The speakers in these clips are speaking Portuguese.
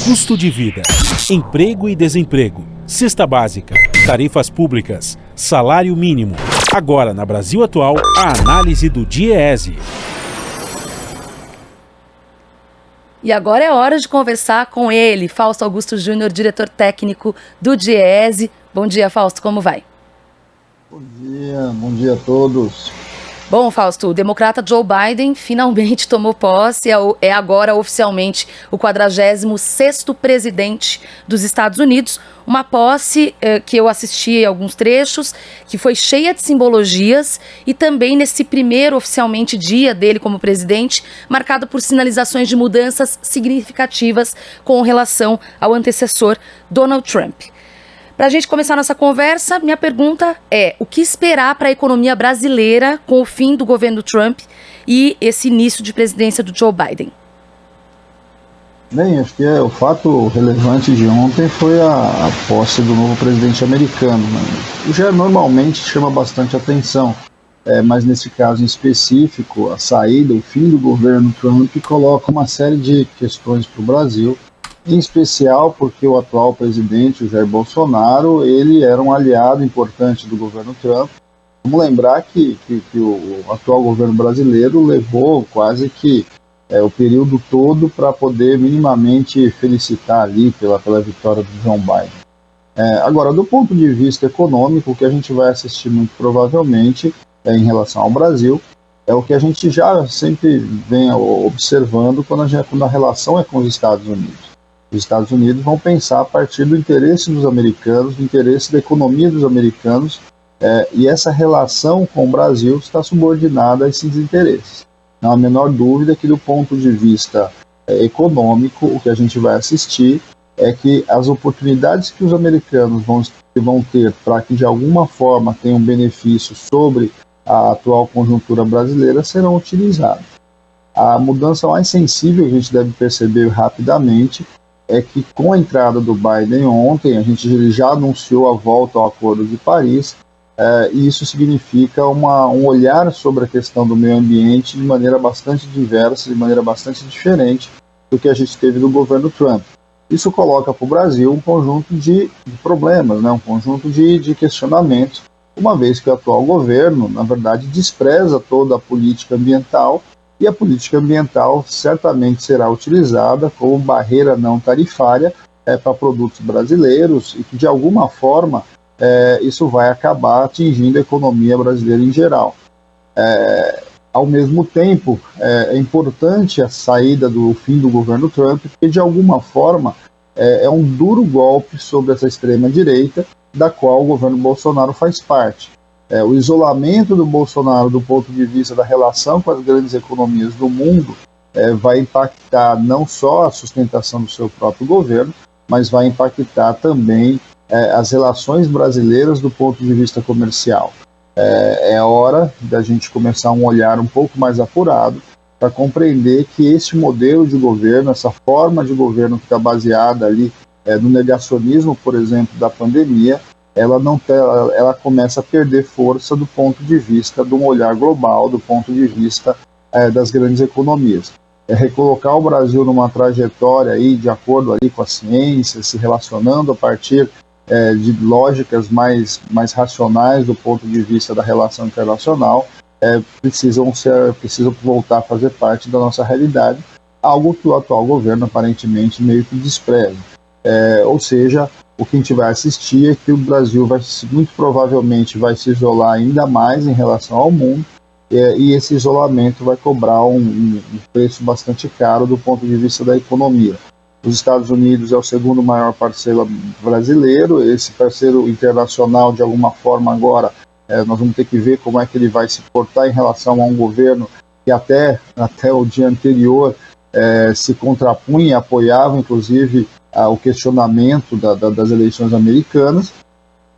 Custo de vida, emprego e desemprego, cesta básica, tarifas públicas, salário mínimo. Agora, na Brasil Atual, a análise do DIEESE. E agora é hora de conversar com ele, Fausto Augusto Júnior, diretor técnico do DIEESE. Bom dia, Fausto, como vai? Bom dia a todos. Bom, Fausto, o democrata Joe Biden finalmente tomou posse, é agora oficialmente o 46º presidente dos Estados Unidos, uma posse que eu assisti a alguns trechos, que foi cheia de simbologias e também nesse primeiro oficialmente dia dele como presidente, marcado por sinalizações de mudanças significativas com relação ao antecessor Donald Trump. Para a gente começar nossa conversa, minha pergunta é: o que esperar para a economia brasileira com o fim do governo Trump e esse início de presidência do Joe Biden? Bem, acho que o fato relevante de ontem foi a posse do novo presidente americano, né? Já normalmente chama bastante atenção, mas nesse caso em específico, a saída, o fim do governo Trump coloca uma série de questões para o Brasil, em especial porque o atual presidente, o Jair Bolsonaro, ele era um aliado importante do governo Trump. Vamos lembrar que o atual governo brasileiro levou quase que o período todo para poder minimamente felicitar ali pela vitória do Joe Biden. Agora, do ponto de vista econômico, o que a gente vai assistir muito provavelmente em relação ao Brasil é o que a gente já sempre vem observando quando a relação é com os Estados Unidos. Os Estados Unidos vão pensar a partir do interesse dos americanos, do interesse da economia dos americanos, e essa relação com o Brasil está subordinada a esses interesses. Não há a menor dúvida que, do ponto de vista econômico, o que a gente vai assistir é que as oportunidades que os americanos vão ter para que, de alguma forma, tenham benefício sobre a atual conjuntura brasileira serão utilizadas. A mudança mais sensível, a gente deve perceber rapidamente, é que com a entrada do Biden ontem, ele já anunciou a volta ao Acordo de Paris, e isso significa um olhar sobre a questão do meio ambiente de maneira bastante diversa, de maneira bastante diferente do que a gente teve do governo Trump. Isso coloca para o Brasil um conjunto de problemas, né? Um conjunto de questionamentos, uma vez que o atual governo, na verdade, despreza toda a política ambiental, e a política ambiental certamente será utilizada como barreira não tarifária para produtos brasileiros e que, de alguma forma, isso vai acabar atingindo a economia brasileira em geral. Ao mesmo tempo, é importante a saída do fim do governo Trump, porque, de alguma forma, é um duro golpe sobre essa extrema-direita, da qual o governo Bolsonaro faz parte. O isolamento do Bolsonaro do ponto de vista da relação com as grandes economias do mundo vai impactar não só a sustentação do seu próprio governo, mas vai impactar também as relações brasileiras do ponto de vista comercial. É hora da gente começar um olhar um pouco mais apurado para compreender que esse modelo de governo, essa forma de governo que está baseada ali no negacionismo, por exemplo, da pandemia, ela começa a perder força do ponto de vista de um olhar global, do ponto de vista das grandes economias. Recolocar o Brasil numa trajetória aí, de acordo ali com a ciência, se relacionando a partir de lógicas mais racionais do ponto de vista da relação internacional, precisam voltar a fazer parte da nossa realidade, algo que o atual governo aparentemente meio que despreza. Ou seja, o que a gente vai assistir é que o Brasil muito provavelmente vai se isolar ainda mais em relação ao mundo, e esse isolamento vai cobrar um preço bastante caro do ponto de vista da economia. Os Estados Unidos é o segundo maior parceiro brasileiro, esse parceiro internacional, de alguma forma agora, nós vamos ter que ver como é que ele vai se portar em relação a um governo que até o dia anterior se contrapunha e apoiava, inclusive, o questionamento das eleições americanas.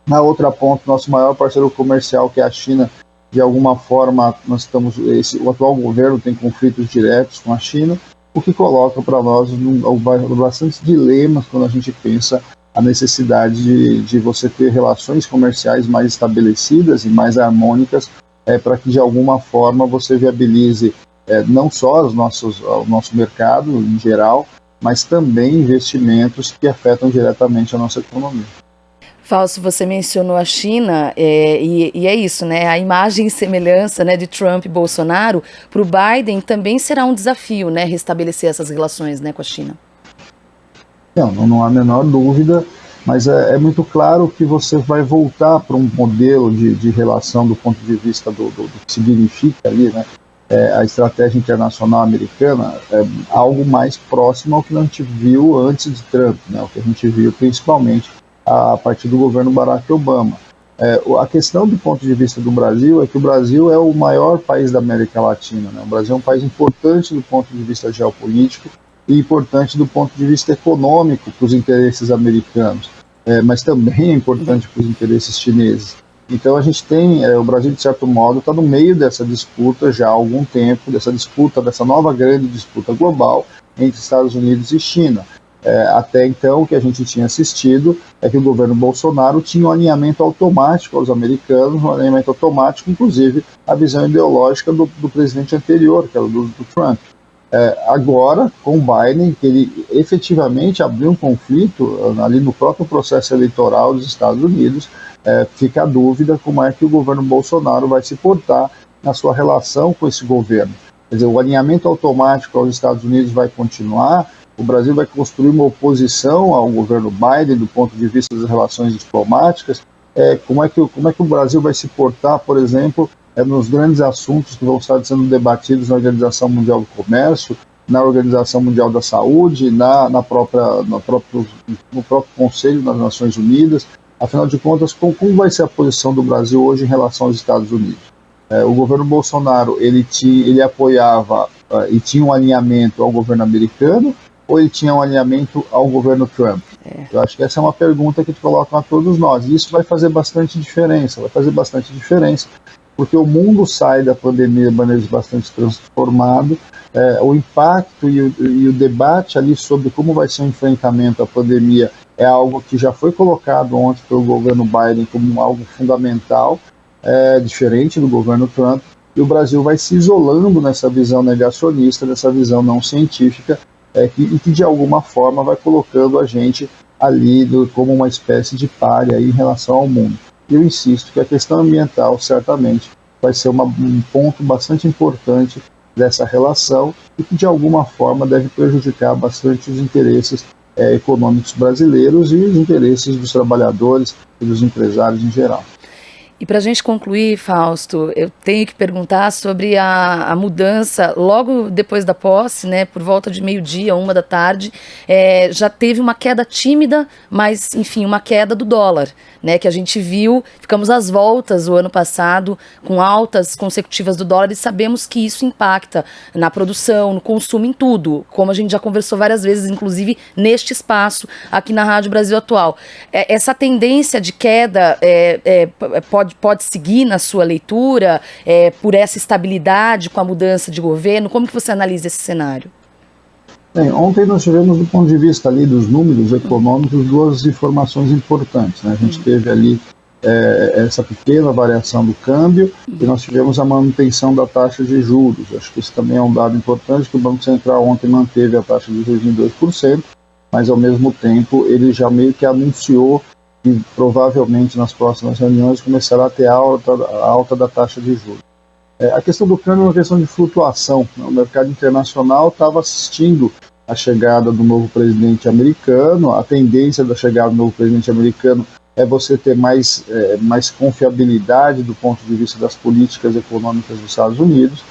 Na outra ponta, nosso maior parceiro comercial, que é a China, de alguma forma, o atual governo tem conflitos diretos com a China, o que coloca para nós bastantes dilemas quando a gente pensa a necessidade de você ter relações comerciais mais estabelecidas e mais harmônicas, para que de alguma forma você viabilize não só o nosso mercado em geral, mas também investimentos que afetam diretamente a nossa economia. Fausto, você mencionou a China, e é isso, né? A imagem e semelhança, né, de Trump e Bolsonaro, para o Biden também será um desafio, né, restabelecer essas relações, né, com a China. Não há a menor dúvida, mas é muito claro que você vai voltar para um modelo de relação do ponto de vista do que significa ali, né? A estratégia internacional americana é algo mais próximo ao que a gente viu antes de Trump, né? O que a gente viu principalmente a partir do governo Barack Obama. A questão do ponto de vista do Brasil é que o Brasil é o maior país da América Latina, né? O Brasil é um país importante do ponto de vista geopolítico e importante do ponto de vista econômico para os interesses americanos, mas também é importante para os interesses chineses. Então a gente tem, o Brasil de certo modo está no meio dessa disputa já há algum tempo, dessa nova grande disputa global entre Estados Unidos e China. Até então o que a gente tinha assistido é que o governo Bolsonaro tinha um alinhamento automático aos americanos, um alinhamento automático, inclusive a visão ideológica do presidente anterior, que era do Trump. Agora, com o Biden, que ele efetivamente abriu um conflito ali no próprio processo eleitoral dos Estados Unidos, fica a dúvida como é que o governo Bolsonaro vai se portar na sua relação com esse governo. Quer dizer, o alinhamento automático aos Estados Unidos vai continuar, o Brasil vai construir uma oposição ao governo Biden do ponto de vista das relações diplomáticas. Como é que o Brasil vai se portar, por exemplo, nos grandes assuntos que vão estar sendo debatidos na Organização Mundial do Comércio, na Organização Mundial da Saúde, no próprio Conselho das Nações Unidas. Afinal de contas, como vai ser a posição do Brasil hoje em relação aos Estados Unidos? O governo Bolsonaro ele apoiava e tinha um alinhamento ao governo americano, ou ele tinha um alinhamento ao governo Trump? Eu acho que essa é uma pergunta que colocam a todos nós, e isso vai fazer bastante diferença, porque o mundo sai da pandemia de maneira bastante transformado, o impacto e o debate ali sobre como vai ser o enfrentamento à pandemia é algo que já foi colocado ontem pelo governo Biden como algo fundamental, diferente do governo Trump, e o Brasil vai se isolando nessa visão negacionista, nessa visão não científica, e que de alguma forma vai colocando a gente ali como uma espécie de pária em relação ao mundo. Eu insisto que a questão ambiental certamente vai ser um ponto bastante importante dessa relação e que de alguma forma deve prejudicar bastante os interesses econômicos brasileiros e os interesses dos trabalhadores e dos empresários em geral. E para a gente concluir, Fausto, eu tenho que perguntar sobre a mudança, logo depois da posse, né, por volta de 12h, 13h, já teve uma queda tímida, mas, enfim, uma queda do dólar, né, que a gente viu, ficamos às voltas o ano passado, com altas consecutivas do dólar, e sabemos que isso impacta na produção, no consumo, em tudo, como a gente já conversou várias vezes, inclusive neste espaço, aqui na Rádio Brasil Atual. Essa tendência de queda pode seguir na sua leitura, por essa estabilidade com a mudança de governo? Como que você analisa esse cenário? Bem, ontem nós tivemos, do ponto de vista ali dos números econômicos, duas informações importantes, né? A gente teve ali essa pequena variação do câmbio e nós tivemos a manutenção da taxa de juros. Acho que isso também é um dado importante, que o Banco Central ontem manteve a taxa de juros em 2%, mas ao mesmo tempo ele já meio que anunciou que provavelmente nas próximas reuniões começará a ter a alta da taxa de juros. A questão do câmbio é uma questão de flutuação. O mercado internacional estava assistindo a chegada do novo presidente americano. A tendência da chegada do novo presidente americano é você ter mais confiabilidade do ponto de vista das políticas econômicas dos Estados Unidos,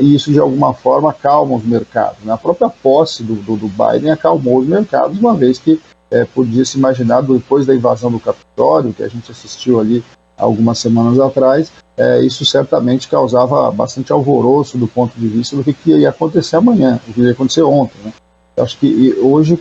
e isso de alguma forma acalma os mercados. A própria posse do Biden acalmou os mercados, uma vez que podia se imaginar, depois da invasão do Capitólio, que a gente assistiu ali algumas semanas atrás, isso certamente causava bastante alvoroço do ponto de vista do que ia acontecer amanhã, o que ia acontecer ontem, né? Eu acho que hoje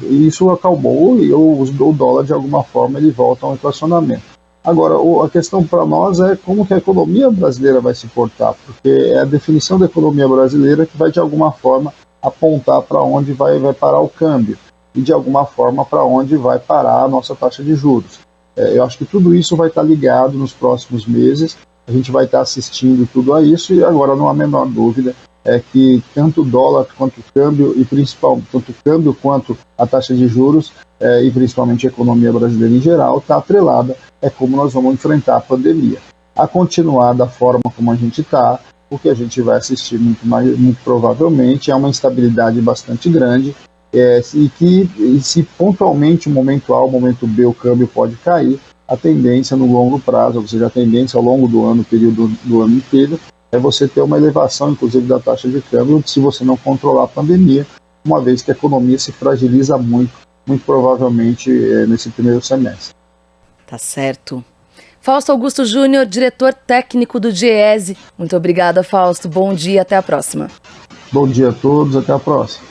isso acalmou e o dólar, de alguma forma, ele volta a um equacionamento. Agora, a questão para nós é como que a economia brasileira vai se portar, porque é a definição da economia brasileira que vai, de alguma forma, apontar para onde vai parar o câmbio e, de alguma forma, para onde vai parar a nossa taxa de juros. Eu acho que tudo isso vai estar ligado nos próximos meses, a gente vai estar assistindo tudo a isso, e agora, não há a menor dúvida, é que tanto o dólar quanto o câmbio, e principalmente tanto o câmbio quanto a taxa de juros, e principalmente a economia brasileira em geral, está atrelada, como nós vamos enfrentar a pandemia. A continuar da forma como a gente está, o que a gente vai assistir muito provavelmente é uma instabilidade bastante grande, e que se pontualmente, momento A ou momento B, o câmbio pode cair, a tendência no longo prazo, ou seja, a tendência ao longo do ano, período do ano inteiro, é você ter uma elevação, inclusive, da taxa de câmbio, se você não controlar a pandemia, uma vez que a economia se fragiliza muito provavelmente nesse primeiro semestre. Tá certo. Fausto Augusto Júnior, diretor técnico do DIEESE. Muito obrigada, Fausto. Bom dia, até a próxima. Bom dia a todos, até a próxima.